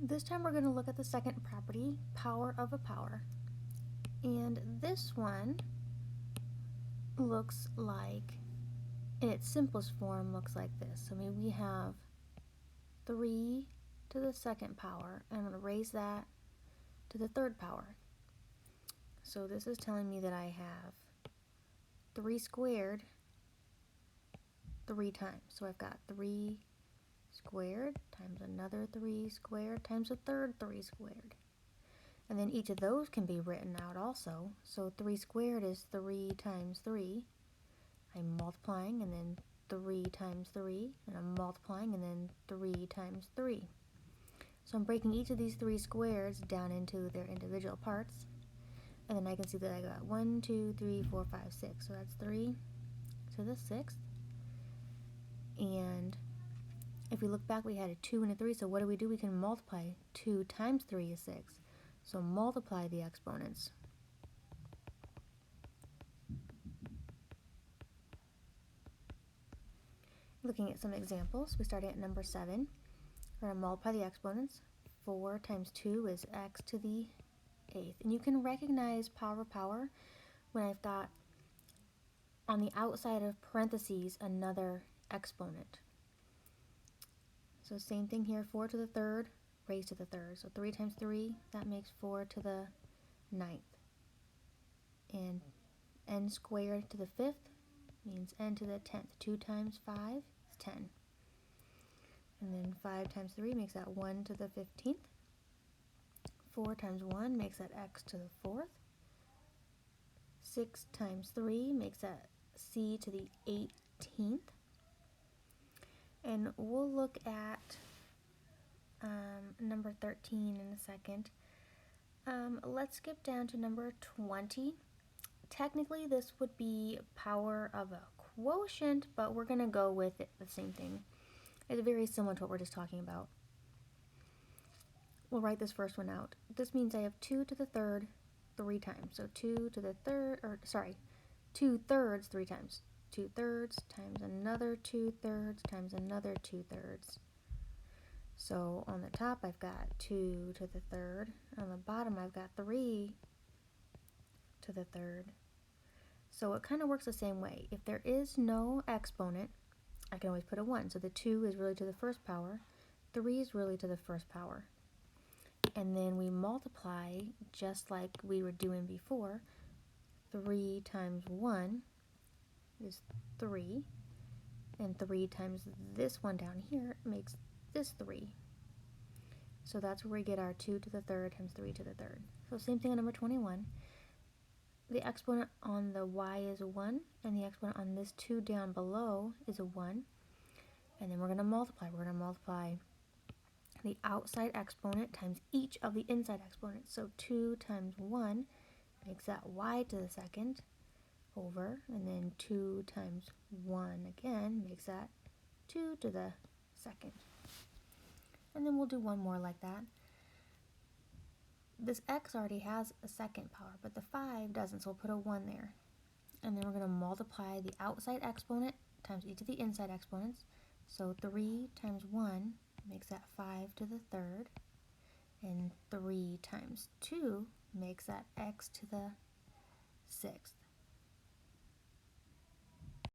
This time we're going to look at the second property, power of a power. And this one looks like, in its simplest form, looks like this. So maybe we have 3 to the second power, and I'm going to raise that to the third power. So this is telling me that I have 3 squared 3 times. So I've got 3 squared times another 3 squared times a third 3 squared. And then each of those can be written out also. So 3 squared is 3 times 3. I'm multiplying, and then 3 times 3, and I'm multiplying, and then 3 times 3. So I'm breaking each of these 3 squares down into their individual parts. And then I can see that I got 1, 2, 3, 4, 5, 6. So that's 3 to the 6th. And if we look back, we had a 2 and a 3. So what do? We can multiply. 2 times 3 is 6. So multiply the exponents. Looking at some examples, we start at number 7. We're going to multiply the exponents. 4 times 2 is x to the 8th. And you can recognize power of power when I've got on the outside of parentheses another exponent. So same thing here, 4 to the third, raised to the third. So 3 times 3, that makes 4 to the 9th. And n squared to the 5th means n to the 10th. 2 times 5 is 10. And then 5 times 3 makes that 1 to the 15th. 4 times 1 makes that x to the 4th. 6 times 3 makes that c to the 18th. And we'll look at number 13 in a second. Let's skip down to number 20. Technically, this would be power of a quotient, but we're going to go with it, the same thing. It's very similar to what we're just talking about. We'll write this first one out. This means I have 2 to the third 3 times. So 2 to the third, 2 thirds 3 times. 2 thirds times another 2 thirds times another 2 thirds. So on the top I've got 2 to the third. On the bottom I've got 3 to the third. So it kind of works the same way. If there is no exponent, I can always put a 1. So the 2 is really to the first power. 3 is really to the first power. And then we multiply just like we were doing before. 3 times 1 is 3. And 3 times this one down here makes this 3. So that's where we get our 2 to the third times 3 to the third. So same thing on number 21. The exponent on the y is a 1, and the exponent on this 2 down below is a 1. And then we're going to multiply. We're going to multiply the outside exponent times each of the inside exponents. So 2 times 1 makes that y to the second over, and then 2 times 1 again makes that 2 to the second. And then we'll do one more like that. This x already has a second power, but the 5 doesn't, so we'll put a 1 there. And then we're going to multiply the outside exponent times each of the inside exponents. So 3 times 1 makes that 5 to the third, and 3 times 2 makes that x to the 6th.